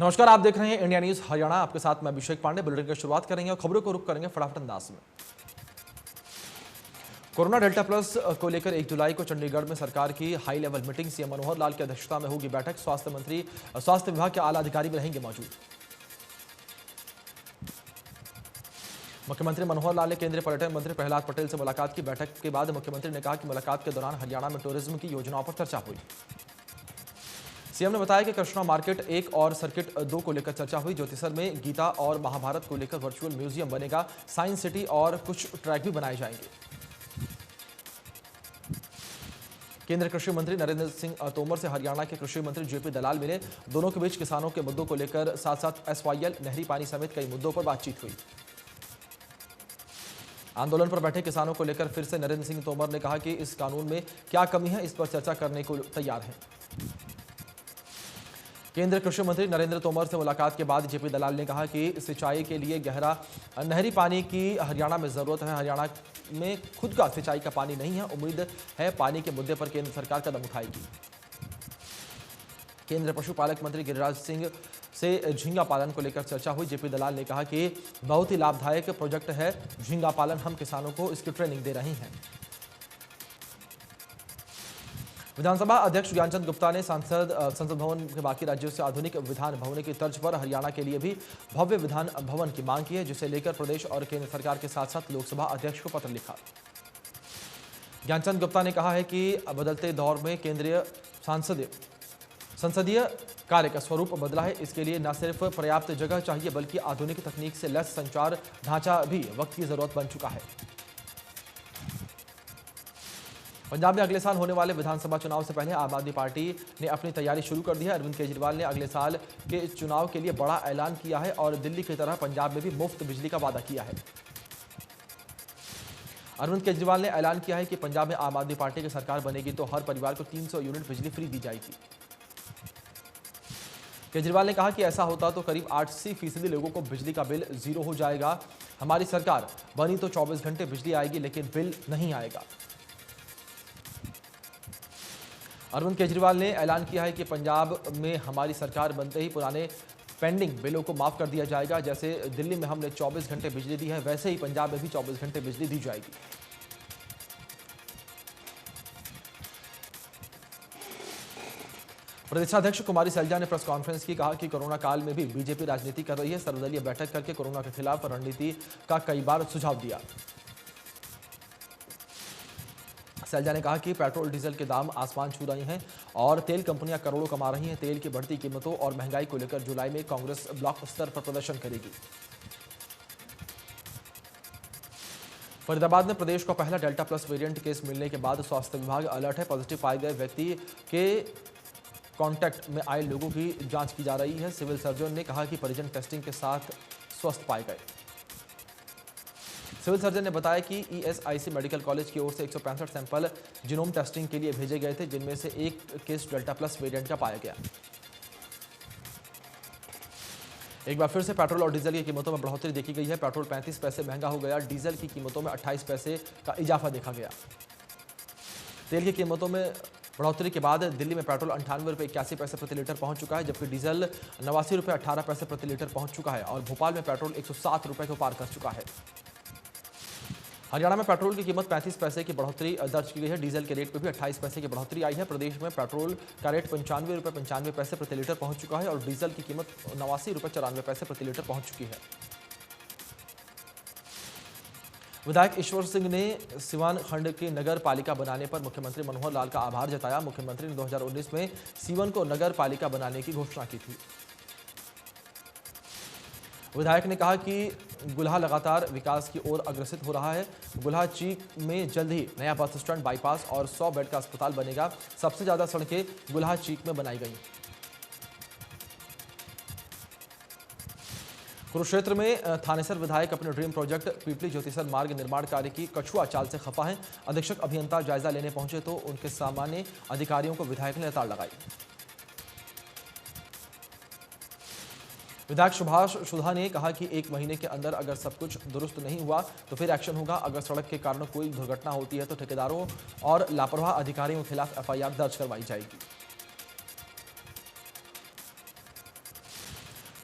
नमस्कार, आप देख रहे हैं इंडिया न्यूज हरियाणा। आपके साथ मैं अभिषेक पांडे। बुलेटिन की शुरुआत करेंगे और खबरों को रुख करेंगे फटाफट अंदाज में। कोरोना डेल्टा प्लस को लेकर 1 जुलाई को चंडीगढ़ में सरकार की high level meeting CM Manohar Lal की अध्यक्षता में होगी बैठक। स्वास्थ्य विभाग के आला अधिकारी भी रहेंगे मौजूद। मुख्यमंत्री मनोहर लाल ने केंद्रीय पर्यटन मंत्री प्रहलाद पटेल से मुलाकात की। बैठक के बाद मुख्यमंत्री ने कहा कि मुलाकात के दौरान हरियाणा में टूरिज्म की योजनाओं पर चर्चा हुई। सीएम ने बताया कि कृष्णा मार्केट 1 और सर्किट 2 को लेकर चर्चा हुई। ज्योतिसर में गीता और महाभारत को लेकर वर्चुअल म्यूजियम बनेगा। साइंस सिटी और कुछ ट्रैक भी बनाए जाएंगे। केंद्रीय कृषि मंत्री नरेंद्र सिंह तोमर से हरियाणा के कृषि मंत्री जेपी दलाल मिले। दोनों के बीच किसानों के मुद्दों को लेकर साथ साथ एसवाईएल, नहरी पानी समेत कई मुद्दों पर बातचीत हुई। आंदोलन पर बैठे किसानों को लेकर फिर से नरेंद्र सिंह तोमर ने कहा कि इस कानून में क्या कमी है, इस पर चर्चा करने को तैयार है। केंद्रीय कृषि मंत्री नरेंद्र तोमर से मुलाकात के बाद जेपी दलाल ने कहा कि सिंचाई के लिए गहरा नहरी पानी की हरियाणा में जरूरत है। हरियाणा में खुद का सिंचाई का पानी नहीं है। उम्मीद है पानी के मुद्दे पर केंद्र सरकार कदम उठाएगी। केंद्रीय पशुपालक मंत्री गिरिराज सिंह से झींगा पालन को लेकर चर्चा हुई। जेपी दलाल ने कहा कि बहुत ही लाभदायक प्रोजेक्ट है झींगा पालन। हम किसानों को इसकी ट्रेनिंग दे रहे हैं। विधानसभा अध्यक्ष ज्ञानचंद गुप्ता ने संसद भवन के बाकी राज्यों से आधुनिक विधान भवन की तर्ज पर हरियाणा के लिए भी भव्य विधान भवन की मांग की है, जिसे लेकर प्रदेश और केंद्र सरकार के साथ साथ लोकसभा अध्यक्ष को पत्र लिखा। ज्ञानचंद गुप्ता ने कहा है कि बदलते दौर में केंद्रीय संसदीय कार्य का स्वरूप बदला है। इसके लिए न सिर्फ पर्याप्त जगह चाहिए बल्कि आधुनिक तकनीक से लैस संचार ढांचा भी वक्त की जरूरत बन चुका है। पंजाब में अगले साल होने वाले विधानसभा चुनाव से पहले आम आदमी पार्टी ने अपनी तैयारी शुरू कर दी है। अरविंद केजरीवाल ने अगले साल के चुनाव के लिए बड़ा ऐलान किया है और दिल्ली की तरह पंजाब में भी मुफ्त बिजली का वादा किया है। अरविंद केजरीवाल ने ऐलान किया है कि पंजाब में आम आदमी पार्टी की सरकार बनेगी तो हर परिवार को 300 यूनिट बिजली फ्री दी जाएगी। केजरीवाल ने कहा कि ऐसा होता तो करीब 80% लोगों को बिजली का बिल जीरो हो जाएगा। हमारी सरकार बनी तो 24 घंटे बिजली आएगी लेकिन बिल नहीं आएगा। अरविंद केजरीवाल ने ऐलान किया है कि पंजाब में हमारी सरकार बनते ही पुराने पेंडिंग बिलों को माफ कर दिया जाएगा। जैसे दिल्ली में हमने 24 घंटे बिजली दी है, वैसे ही पंजाब में भी 24 घंटे बिजली दी जाएगी। प्रदेशाध्यक्ष कुमारी सैलजा ने प्रेस कॉन्फ्रेंस की कहा कि कोरोना काल में भी बीजेपी राजनीति कर रही है। सर्वदलीय बैठक करके कोरोना के खिलाफ रणनीति का कई बार सुझाव दिया। सैलजा ने कहा कि पेट्रोल डीजल के दाम आसमान छू रहे हैं और तेल कंपनियां करोड़ों कमा रही हैं। तेल की बढ़ती कीमतों और महंगाई को लेकर जुलाई में कांग्रेस ब्लॉक स्तर पर प्रदर्शन करेगी। फरीदाबाद में प्रदेश को पहला डेल्टा प्लस वेरिएंट केस मिलने के बाद स्वास्थ्य विभाग अलर्ट है। पॉजिटिव पाए गए व्यक्ति के कांटेक्ट में आए लोगों की जांच की जा रही है। सिविल सर्जन ने कहा कि परिजन टेस्टिंग के साथ स्वस्थ पाए गए। सिविल सर्जन ने बताया कि ईएसआईसी मेडिकल कॉलेज की ओर से 165 सैंपल जीनोम टेस्टिंग के लिए भेजे गए थे, जिनमें से एक केस डेल्टा प्लस वेरिएंट का पाया गया। एक बार फिर से पेट्रोल और डीजल की कीमतों में बढ़ोतरी देखी गई है। पेट्रोल 35 पैसे महंगा हो गया। डीजल की कीमतों में 28 पैसे का इजाफा देखा गया। तेल की कीमतों में बढ़ोतरी के बाद दिल्ली में पेट्रोल 98 रुपये 81 पैसे प्रति लीटर पहुंच चुका है, जबकि डीजल 89 रुपये 18 पैसे प्रति लीटर पहुंच चुका है और भोपाल में पेट्रोल 107 रुपये को पार कर चुका है। हरियाणा में पेट्रोल की कीमत 35 पैसे की बढ़ोतरी दर्ज की गई है। डीजल के रेट में भी 28 पैसे की बढ़ोतरी आई है। प्रदेश में पेट्रोल का रेट 95 रुपये 95 पैसे प्रति लीटर पहुंच चुका है और डीजल की कीमत 89 रुपये 94 पैसे प्रति लीटर पहुंच चुकी है। विधायक ईश्वर सिंह ने सिवान खंड की नगर पालिका बनाने पर मुख्यमंत्री मनोहर लाल का आभार जताया। मुख्यमंत्री ने 2019 में सीवन को नगर पालिका बनाने की घोषणा की थी। विधायक ने कहा कि गुल्हा लगातार विकास की ओर अग्रसित हो रहा है। गुल्हा चीक में जल्द ही नया बस स्टैंड, बाईपास और 100 बेड का अस्पताल बनेगा। सबसे ज्यादा सड़कें गुल्हा चीक में बनाई गई। कुरुक्षेत्र में थानेसर विधायक अपने ड्रीम प्रोजेक्ट पीपली ज्योतिसर मार्ग निर्माण कार्य की कछुआ चाल से खफा है। अधीक्षक अभियंता जायजा लेने पहुंचे तो उनके सामान्य अधिकारियों को विधायक ने लताड़ लगाई। विधायक सुभाष सुधा ने कहा कि 1 महीने के अंदर अगर सब कुछ दुरुस्त नहीं हुआ तो फिर एक्शन होगा। अगर सड़क के कारण कोई दुर्घटना होती है तो ठेकेदारों और लापरवाह अधिकारियों के खिलाफ एफआईआर दर्ज करवाई जाएगी।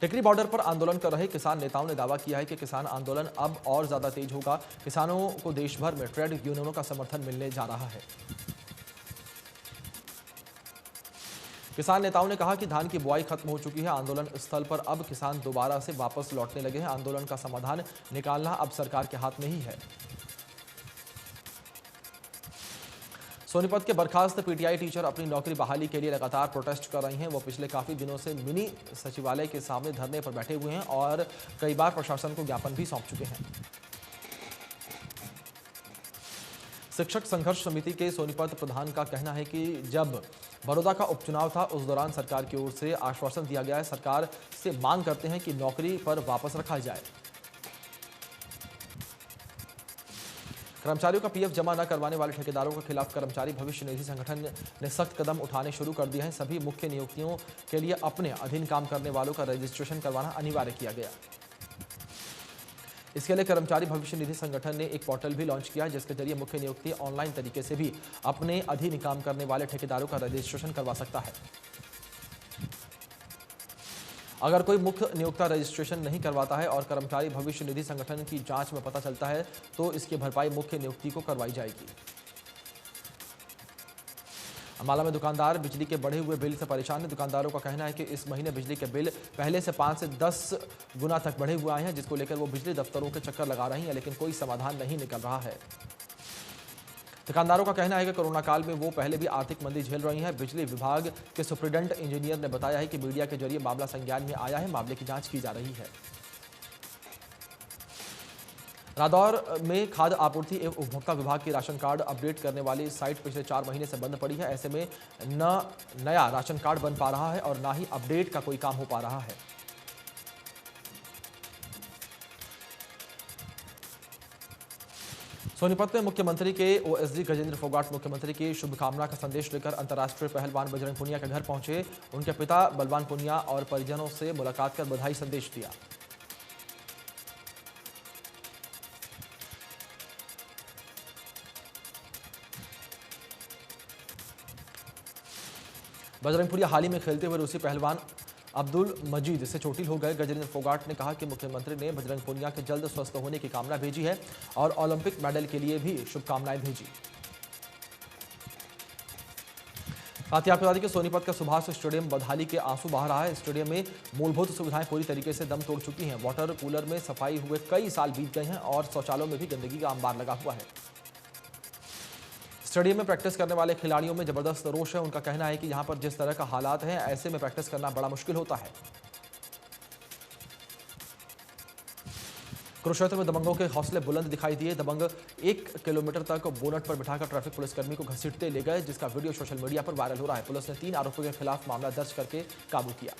टिकरी बॉर्डर पर आंदोलन कर रहे किसान नेताओं ने दावा किया है कि किसान आंदोलन अब और ज्यादा तेज होगा। किसानों को देश भर में ट्रेड यूनियनों का समर्थन मिलने जा रहा है। किसान नेताओं ने कहा कि धान की बुआई खत्म हो चुकी है। आंदोलन स्थल पर अब किसान दोबारा से वापस लौटने लगे हैं। आंदोलन का समाधान निकालना अब सरकार के हाथ में ही है। सोनीपत के बर्खास्त पीटीआई टीचर अपनी नौकरी बहाली के लिए लगातार प्रोटेस्ट कर रही हैं। वो पिछले काफी दिनों से मिनी सचिवालय के सामने धरने पर बैठे हुए हैं और कई बार प्रशासन को ज्ञापन भी सौंप चुके हैं। शिक्षक संघर्ष समिति के सोनीपत प्रधान का कहना है कि जब बड़ौदा का उपचुनाव था उस दौरान सरकार की ओर से आश्वासन दिया गया है। सरकार से मांग करते हैं कि नौकरी पर वापस रखा जाए। कर्मचारियों का पीएफ जमा न करवाने वाले ठेकेदारों के खिलाफ कर्मचारी भविष्य निधि संगठन ने सख्त कदम उठाने शुरू कर दिए हैं। सभी मुख्य नियुक्तियों के लिए अपने अधीन काम करने वालों का रजिस्ट्रेशन करवाना अनिवार्य किया गया। इसके लिए कर्मचारी भविष्य निधि संगठन ने एक पोर्टल भी लॉन्च किया है, जिसके जरिए मुख्य नियुक्ति ऑनलाइन तरीके से भी अपने अधीन काम करने वाले ठेकेदारों का रजिस्ट्रेशन करवा सकता है। अगर कोई मुख्य नियोक्ता रजिस्ट्रेशन नहीं करवाता है और कर्मचारी भविष्य निधि संगठन की जांच में पता चलता है तो इसकी भरपाई मुख्य नियुक्ति को करवाई जाएगी। अम्बाला में दुकानदार बिजली के बढ़े हुए बिल से परेशान हैं। दुकानदारों का कहना है कि इस महीने बिजली के बिल पहले से 5 से 10 गुना तक बढ़े हुए आए हैं, जिसको लेकर वो बिजली दफ्तरों के चक्कर लगा रही हैं, लेकिन कोई समाधान नहीं निकल रहा है। दुकानदारों का कहना है कि कोरोना काल में वो पहले भी आर्थिक मंदी झेल रही हैं। बिजली विभाग के सुप्रीडेंट इंजीनियर ने बताया है कि मीडिया के जरिए मामला संज्ञान में आया है, मामले की जांच की जा रही है। रादौर में खाद्य आपूर्ति एवं उपभोक्ता विभाग की राशन कार्ड अपडेट करने वाली साइट पिछले 4 महीने से बंद पड़ी है। ऐसे में न नया राशन कार्ड बन पा रहा है और न ही अपडेट का कोई काम हो पा रहा है। सोनीपत में मुख्यमंत्री के ओएसडी गजेंद्र फोगाट मुख्यमंत्री की शुभकामना का संदेश लेकर अंतर्राष्ट्रीय पहलवान बजरंग पुनिया के घर पहुंचे। उनके पिता बलवान पुनिया और परिजनों से मुलाकात कर बधाई संदेश दिया। बजरंग पुनिया हाल ही में खेलते हुए रूसी पहलवान अब्दुल मजीद से चोटिल हो गए। गजेंद्र फोगाट ने कहा कि मुख्यमंत्री ने बजरंग पुनिया के जल्द स्वस्थ होने की कामना भेजी है और ओलंपिक मेडल के लिए भी शुभकामनाएं भेजी। साथ ही आपको बता दें कि सोनीपत का सुभाष स्टेडियम बदहाली के आंसू बहा रहा है। स्टेडियम में मूलभूत सुविधाएं पूरी तरीके से दम तोड़ चुकी हैं। वाटर कूलर में सफाई हुए कई साल बीत गए हैं और शौचालयों में भी गंदगी का अंबार लगा हुआ है। स्टेडियम में प्रैक्टिस करने वाले खिलाड़ियों में जबरदस्त रोष है। उनका कहना है कि यहां पर जिस तरह का हालात हैं ऐसे में प्रैक्टिस करना बड़ा मुश्किल होता है। कुरुक्षेत्र में दबंगों के हौसले बुलंद दिखाई दिए। दबंग 1 किलोमीटर तक बोनट पर बिठाकर ट्रैफिक पुलिसकर्मी को घसीटते ले गए, जिसका वीडियो सोशल मीडिया पर वायरल हो रहा है। पुलिस ने 3 आरोपियों के खिलाफ मामला दर्ज करके काबू किया।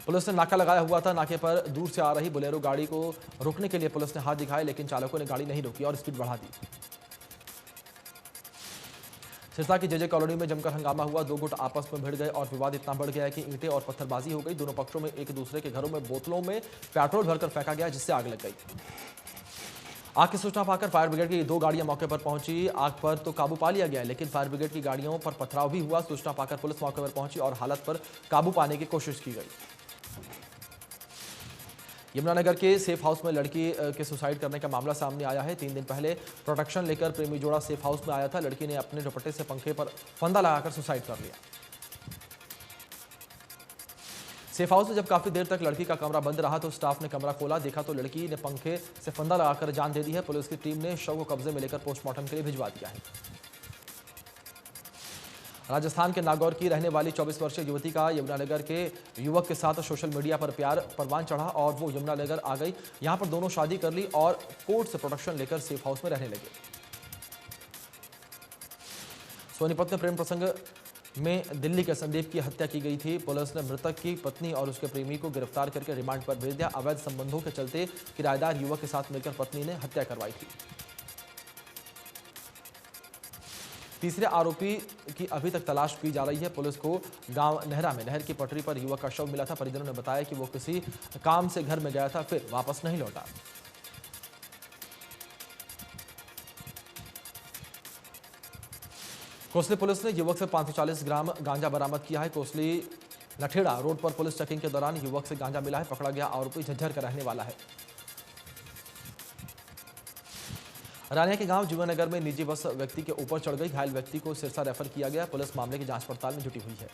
पुलिस ने नाका लगाया हुआ था। नाके पर दूर से आ रही बोलेरो गाड़ी को रोकने के लिए पुलिस ने हाथ दिखाए, लेकिन चालकों ने गाड़ी नहीं रोकी और स्पीड बढ़ा दी। सिरसा की जेजे कॉलोनी में जमकर हंगामा हुआ। 2 गुट आपस में भिड़ गए और विवाद इतना बढ़ गया कि ईंटें और पत्थरबाजी हो गई। दोनों पक्षों में एक दूसरे के घरों में बोतलों में पेट्रोल भरकर फेंका गया, जिससे आग लग गई। आग की सूचना पाकर फायर ब्रिगेड की 2 गाड़ियां मौके पर पहुंची। आग पर तो काबू पा लिया गया, लेकिन फायर ब्रिगेड की गाड़ियों पर पथराव भी हुआ। सूचना पाकर पुलिस मौके पर पहुंची और हालत पर काबू पाने की कोशिश की गई। यमुनानगर के सेफ हाउस में लड़की के सुसाइड करने का मामला सामने आया है। 3 दिन पहले प्रोटेक्शन लेकर प्रेमी जोड़ा सेफ हाउस में आया था। लड़की ने अपने दुपट्टे से पंखे पर फंदा लगाकर सुसाइड कर लिया। सेफ हाउस में जब काफी देर तक लड़की का कमरा बंद रहा तो स्टाफ ने कमरा खोला, देखा तो लड़की ने पंखे से फंदा लगाकर जान दे दी है। पुलिस की टीम ने शव को कब्जे में लेकर पोस्टमार्टम के लिए भिजवा दिया है। राजस्थान के नागौर की रहने वाली 24 वर्षीय युवती का यमुनानगर के युवक के साथ सोशल मीडिया पर प्यार परवान चढ़ा और वो यमुनानगर आ गई। यहां पर दोनों शादी कर ली और कोर्ट से प्रोटेक्शन लेकर सेफ हाउस में रहने लगे। सोनीपत में प्रेम प्रसंग में दिल्ली के संदीप की हत्या की गई थी। पुलिस ने मृतक की पत्नी और उसके प्रेमी को गिरफ्तार करके रिमांड पर भेज दिया। अवैध संबंधों के चलते किराएदार युवक के साथ मिलकर पत्नी ने हत्या करवाई थी। तीसरे आरोपी की अभी तक तलाश की जा रही है। पुलिस को गांव नहरा में नहर की पटरी पर युवक का शव मिला था। परिजनों ने बताया कि वो किसी काम से घर में गया था, फिर वापस नहीं लौटा। कोसली पुलिस ने युवक से 540 ग्राम गांजा बरामद किया है। कोसली नठेड़ा रोड पर पुलिस चेकिंग के दौरान युवक से गांजा मिला है। पकड़ा गया आरोपी झज्जर का रहने वाला है। रानिया के गांव जीवननगर में निजी बस व्यक्ति के ऊपर चढ़ गई। घायल व्यक्ति को सिरसा रेफर किया गया। पुलिस मामले की जांच पड़ताल में जुटी हुई है।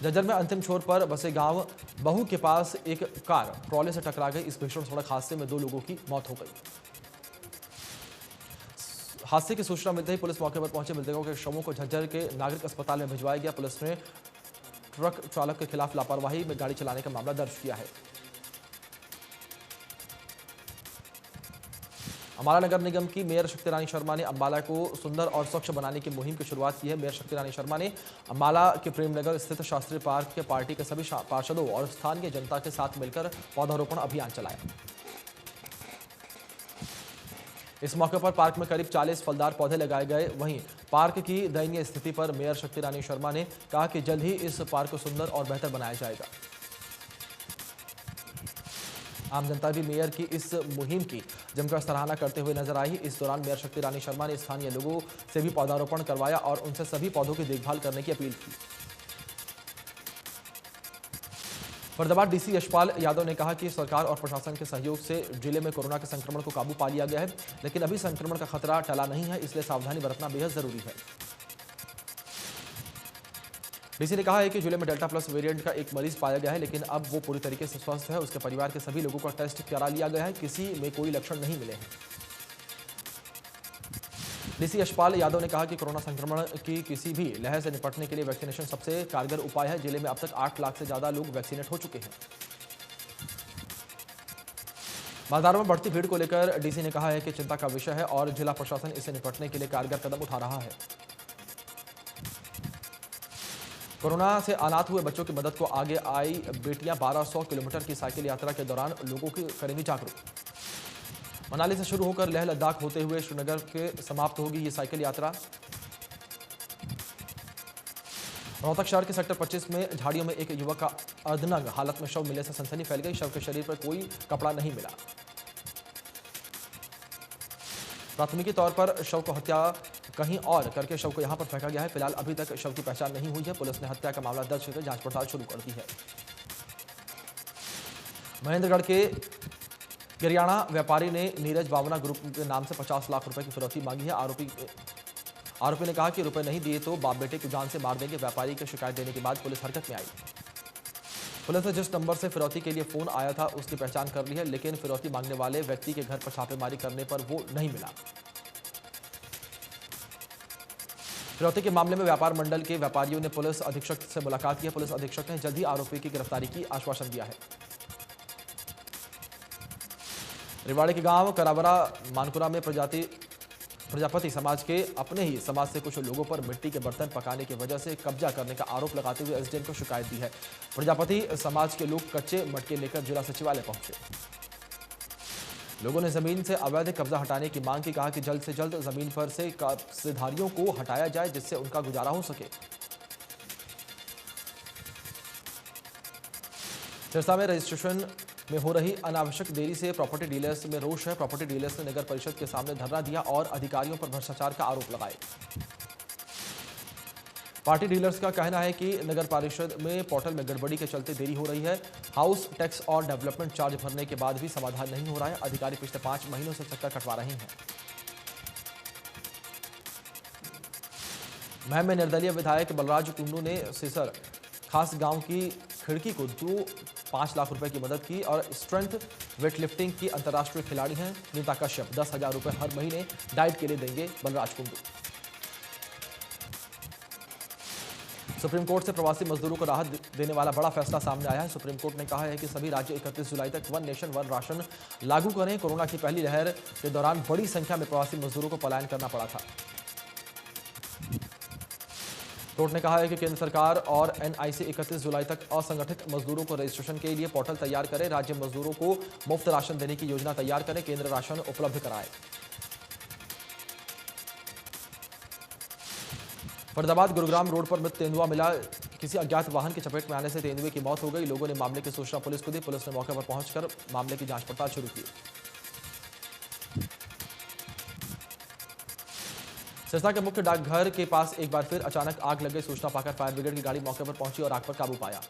झज्जर में अंतिम छोर पर बसे गांव बहू के पास एक कार ट्रॉले से टकरा गई। इस भीषण सड़क हादसे में 2 लोगों की मौत हो गई। हादसे की सूचना मिलते ही पुलिस मौके पर पहुंचे। मृतकों के शवों को झज्जर के नागरिक अस्पताल में भिजवाया गया। पुलिस ने ट्रक चालक के खिलाफ लापरवाही में गाड़ी चलाने का मामला दर्ज किया है। अम्बाला नगर निगम की मेयर शक्ति रानी शर्मा ने अम्बाला को सुंदर और स्वच्छ बनाने की मुहिम की शुरुआत की है। मेयर शक्ति रानी शर्मा ने अम्बाला के प्रेमनगर स्थित शास्त्री पार्क के पार्टी के सभी पार्षदों और स्थानीय जनता के साथ मिलकर पौधारोपण अभियान चलाया। इस मौके पर पार्क में करीब 40 फलदार पौधे लगाए गए। वहीं पार्क की दयनीय स्थिति पर मेयर शक्ति रानी शर्मा ने कहा कि जल्द ही इस पार्क को सुंदर और बेहतर बनाया जाएगा। आम जनता भी मेयर की इस मुहिम की जमकर सराहना करते हुए नजर आई। इस दौरान मेयर शक्ति रानी शर्मा ने स्थानीय लोगों से भी पौधारोपण करवाया और उनसे सभी पौधों की देखभाल करने की अपील की। फरीदाबाद डीसी यशपाल यादव ने कहा कि सरकार और प्रशासन के सहयोग से जिले में कोरोना के संक्रमण को काबू पा लिया गया है, लेकिन अभी संक्रमण का खतरा टला नहीं है, इसलिए सावधानी बरतना बेहद जरूरी है। डीसी ने कहा है कि जिले में डेल्टा प्लस वेरिएंट का एक मरीज पाया गया है, लेकिन अब वो पूरी तरीके से स्वस्थ है। उसके परिवार के सभी लोगों का टेस्ट करा लिया गया है, किसी में कोई लक्षण नहीं मिले हैं। डीसी यशपाल यादव ने कहा कि कोरोना संक्रमण की किसी भी लहर से निपटने के लिए वैक्सीनेशन सबसे कारगर उपाय है। जिले में अब तक 8 लाख से ज्यादा लोग वैक्सीनेट हो चुके हैं। बाजारों में बढ़ती भीड़ को लेकर डीसी ने कहा है कि चिंता का विषय है और जिला प्रशासन इससे निपटने के लिए कारगर कदम उठा रहा है। कोरोना से अनाथ हुए बच्चों की मदद को आगे आई बेटियां 1200 किलोमीटर की साइकिल यात्रा के दौरान लोगों की करेंगी जागरूक। मनाली से शुरू होकर लेह लद्दाख होते हुए श्रीनगर के समाप्त होगी ये साइकिल यात्रा। रोहतक शहर के सेक्टर 25 में झाड़ियों में एक युवक का अर्धनग्न हालत में शव मिलने से सनसनी फैल गई। शव के शरीर पर कोई कपड़ा नहीं मिला। प्राथमिकी तौर पर शव को हत्या कहीं और करके शव को यहां पर फेंका गया है। फिलहाल अभी तक शव की पहचान नहीं हुई है। पुलिस ने हत्या का मामला दर्ज करके जांच पड़ताल शुरू कर दी है। महेंद्रगढ़ के गिरियाना व्यापारी ने नीरज बावना ग्रुप के नाम से 50 लाख रुपए की फिरौती मांगी है। आरोपी ने कहा कि रुपए नहीं दिए तो बाप बेटे को जान से मार देंगे। व्यापारी की शिकायत देने के बाद पुलिस हरकत में आई। पुलिस ने जिस नंबर से फिरौती के लिए फोन आया था उसकी पहचान कर ली है, लेकिन फिरौती मांगने वाले व्यक्ति के घर पर छापेमारी करने पर वो नहीं मिला। फिरौती के मामले में व्यापार मंडल के व्यापारियों ने पुलिस अधीक्षक से मुलाकात की है। पुलिस अधीक्षक ने जल्द ही आरोपी की गिरफ्तारी की आश्वासन दिया है। रेवाड़ी के गांव करावरा मानकुरा में प्रजापति समाज के अपने ही समाज से कुछ लोगों पर मिट्टी के बर्तन पकाने की वजह से कब्जा करने का आरोप लगाते हुए एसडीएम को शिकायत दी है। प्रजापति समाज के लोग कच्चे मटके लेकर जिला सचिवालय पहुंचे। लोगों ने जमीन से अवैध कब्जा हटाने की मांग की। कहा कि जल्द से जल्द जमीन पर से कब्जेधारियों को हटाया जाए जिससे उनका गुजारा हो सके। सिरसा में रजिस्ट्रेशन में हो रही अनावश्यक देरी से प्रॉपर्टी डीलर्स में रोष है। प्रॉपर्टी डीलर्स ने नगर परिषद के सामने धरना दिया और अधिकारियों पर भ्रष्टाचार का आरोप लगाए। पार्टी डीलर्स का कहना है कि नगर परिषद में पोर्टल में गड़बड़ी के चलते देरी हो रही है। हाउस टैक्स और डेवलपमेंट चार्ज भरने के बाद भी समाधान नहीं हो रहा है। अधिकारी पिछले 5 महीनों से चक्कर कटवा रहे हैं। महम में निर्दलीय विधायक बलराज कुंडू ने सिसर खास गांव की खिड़की को 5 लाख रुपए की मदद की और स्ट्रेंथ वेटलिफ्टिंग की अंतर्राष्ट्रीय खिलाड़ी हैं नीता कश्यप 10,000 रुपए हर महीने डाइट के लिए देंगे बलराज कुंडू। सुप्रीम कोर्ट से प्रवासी मजदूरों को राहत देने वाला बड़ा फैसला सामने आया है। सुप्रीम कोर्ट ने कहा है कि सभी राज्य 31 जुलाई तक वन नेशन वन राशन लागू करें। कोरोना की पहली लहर के दौरान बड़ी संख्या में प्रवासी मजदूरों को पलायन करना पड़ा था। कोर्ट ने कहा है कि केंद्र सरकार और एनआईसी 31 जुलाई तक असंगठित मजदूरों को रजिस्ट्रेशन के लिए पोर्टल तैयार करें। राज्य मजदूरों को मुफ्त राशन देने की योजना तैयार करें। केंद्र राशन उपलब्ध कराए। फरीदाबाद गुरुग्राम रोड पर मृत तेंदुआ मिला। किसी अज्ञात वाहन की चपेट में आने से तेंदुए की मौत हो गई। लोगों ने मामले की सूचना पुलिस को दी। पुलिस ने मौके पर पहुंचकर मामले की जांच पड़ताल शुरू की। सिरसा के मुख्य डाकघर के पास एक बार फिर अचानक आग लग गई। सूचना पाकर फायर ब्रिगेड की गाड़ी मौके पर पहुंची और आग पर काबू पाया।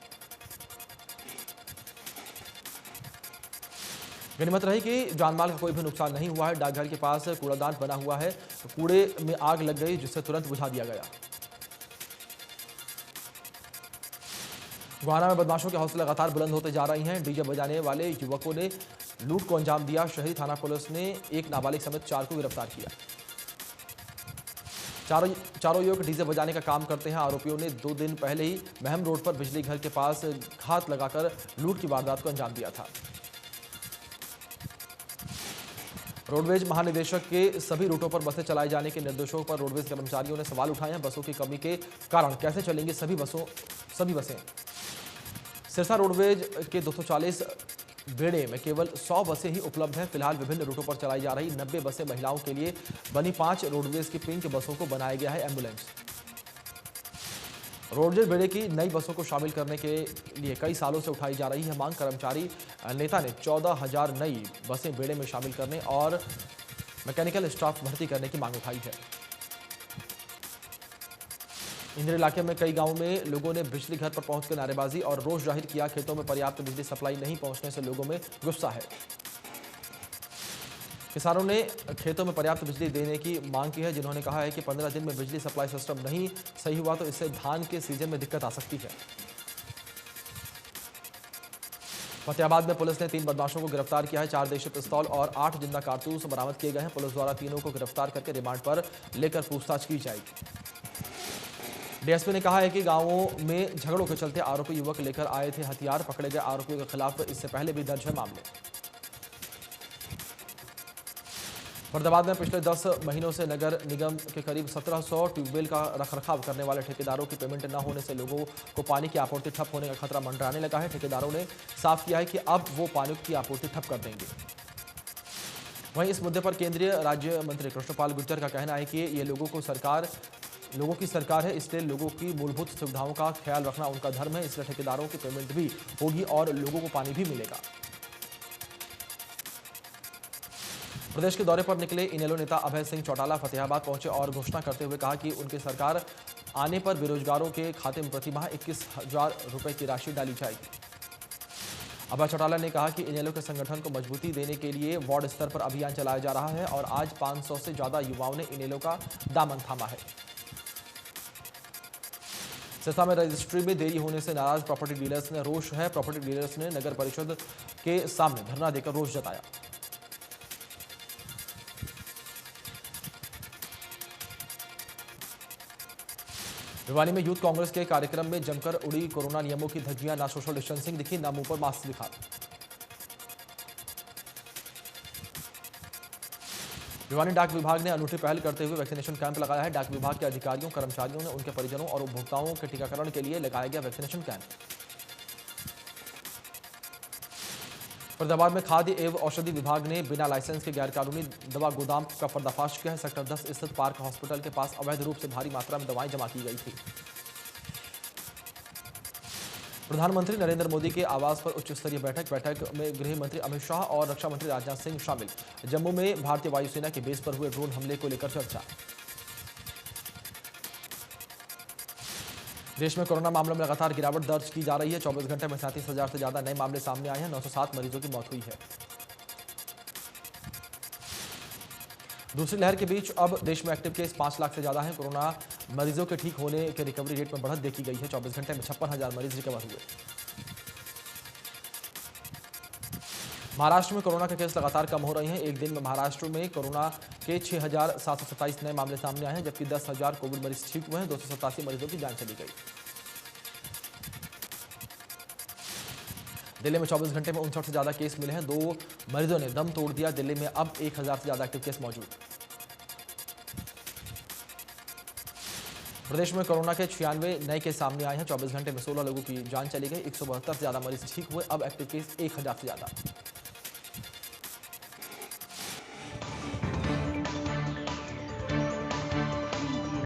गनीमत रही कि जानमाल का कोई भी नुकसान नहीं हुआ है। डाकघर के पास कूड़ादान बना हुआ है, कूड़े में आग लग गई जिससे तुरंत बुझा दिया गया। गोहाना में बदमाशों के हौसले लगातार बुलंद होते जा रही हैं। डीजे बजाने वाले युवकों ने लूट को अंजाम दिया। शहरी थाना पुलिस ने एक नाबालिग समेत 4 को गिरफ्तार किया। चारों युवक डीजे बजाने का काम करते हैं। आरोपियों ने 2 दिन पहले ही महम रोड पर बिजली घर के पास घात लगाकर लूट की वारदात को अंजाम दिया था। रोडवेज महानिदेशक के सभी रूटों पर बसें चलाए जाने के निर्देशों पर रोडवेज कर्मचारियों ने सवाल उठाए हैं। बसों की कमी के कारण कैसे चलेंगी सभी बसें। सिरसा रोडवेज के 240 बेड़े में केवल 100 बसें ही उपलब्ध हैं। फिलहाल विभिन्न रूटों पर चलाई जा रही 90 बसें महिलाओं के लिए बनी। 5 रोडवेज की पिंक बसों को बनाया गया है एम्बुलेंस। रोडवेज बेड़े की नई बसों को शामिल करने के लिए कई सालों से उठाई जा रही है मांग। कर्मचारी नेता ने 14,000 नई बसें बेड़े में शामिल करने और मैकेनिकल स्टाफ भर्ती करने की मांग उठाई है। इंदिरा इलाके में कई गांवों में लोगों ने बिजली घर पर पहुंचकर नारेबाजी और रोष जाहिर किया। खेतों में पर्याप्त बिजली सप्लाई नहीं पहुंचने से लोगों में गुस्सा है। किसानों ने खेतों में पर्याप्त बिजली देने की मांग की है, जिन्होंने कहा है कि 15 दिन में बिजली सप्लाई सिस्टम नहीं सही हुआ तो इससे धान के सीजन में दिक्कत आ सकती है। फतेहाबाद में पुलिस ने 3 बदमाशों को गिरफ्तार किया है। 4 देशी पिस्तौल और 8 जिंदा कारतूस बरामद किए गए हैं। पुलिस द्वारा तीनों को गिरफ्तार करके रिमांड पर लेकर पूछताछ की जाएगी। डीएसपी ने कहा है कि गांवों में झगड़ों के चलते आरोपी युवक लेकर आए थे हथियार। पकड़े गए आरोपियों के खिलाफ इससे पहले भी दर्ज है मामले। फरीदाबाद में पिछले 10 महीनों से नगर निगम के करीब 1700 ट्यूबवेल का रखरखाव करने वाले ठेकेदारों की पेमेंट न होने से लोगों को पानी की आपूर्ति ठप होने का खतरा मंडराने लगा है। ठेकेदारों ने साफ किया है कि अब वो पानी की आपूर्ति ठप कर देंगे। वहीं इस मुद्दे पर केंद्रीय राज्य मंत्री कृष्णपाल गुर्जर का कहना है कि ये लोगों की सरकार है, इसलिए लोगों की मूलभूत सुविधाओं का ख्याल रखना उनका धर्म है। इसलिए ठेकेदारों की पेमेंट भी होगी और लोगों को पानी भी मिलेगा। प्रदेश के दौरे पर निकले इनेलो नेता अभय सिंह चौटाला फतेहाबाद पहुंचे और घोषणा करते हुए कहा कि उनकी सरकार आने पर बेरोजगारों के खाते में प्रतिमाह 21,000 रुपए की राशि डाली जाएगी। अभय चौटाला ने कहा कि इनेलो के संगठन को मजबूती देने के लिए वार्ड स्तर पर अभियान चलाया जा रहा है और आज 500 से ज्यादा युवाओं ने इनेलो का दामन थामा है। सिरसा में रजिस्ट्री में देरी होने से नाराज प्रॉपर्टी डीलर्स ने रोष है। प्रॉपर्टी डीलर्स ने नगर परिषद के सामने धरना देकर रोष जताया। भिवानी में यूथ कांग्रेस के कार्यक्रम में जमकर उड़ी कोरोना नियमों की धज्जियां। ना सोशल डिस्टेंसिंग दिखी, ना मुंह पर मास्क दिखा। भिवानी डाक विभाग ने अनूठी पहल करते हुए वैक्सीनेशन कैंप लगाया है। डाक विभाग के अधिकारियों, कर्मचारियों ने उनके परिजनों और उपभोक्ताओं के टीकाकरण के लिए लगाया गया वैक्सीनेशन कैंप। फरीदाबाद में खाद्य एवं औषधि विभाग ने बिना लाइसेंस के गैरकानूनी दवा गोदाम का पर्दाफाश किया है। सेक्टर 10 स्थित पार्क हॉस्पिटल के पास अवैध रूप से भारी मात्रा में दवाएं जमा की गई थी। प्रधानमंत्री नरेंद्र मोदी के आवास पर उच्च स्तरीय बैठक में गृह मंत्री अमित शाह और रक्षा मंत्री राजनाथ सिंह शामिल। जम्मू में भारतीय वायुसेना के बेस पर हुए ड्रोन हमले को लेकर चर्चा। देश में कोरोना मामलों में लगातार गिरावट दर्ज की जा रही है। 24 घंटे में 37,000 से ज्यादा नए मामले सामने आए हैं। 907 मरीजों की मौत हुई है। दूसरी लहर के बीच अब देश में एक्टिव केस 5 लाख से ज्यादा हैं। कोरोना मरीजों के ठीक होने के रिकवरी रेट में बढ़त देखी गई है। 24 घंटे में 56,000 मरीज रिकवर हुए। महाराष्ट्र में कोरोना के केस लगातार कम हो रहे हैं। एक दिन में महाराष्ट्र में कोरोना के 6,727 नए मामले सामने आए हैं, जबकि 10,000 कोविड मरीज ठीक हुए हैं। 287 मरीजों की जान चली गई। दिल्ली में 24 घंटे में 59 से ज्यादा केस मिले हैं। 2 मरीजों ने दम तोड़ दिया। दिल्ली में अब 1,000 से ज्यादा एक्टिव केस मौजूद। प्रदेश में कोरोना के 96 नए केस सामने आए हैं। 24 घंटे में 16 लोगों की जान चली गई। 172 से ज्यादा मरीज ठीक हुए। अब एक्टिव केस 1,000 से ज्यादा।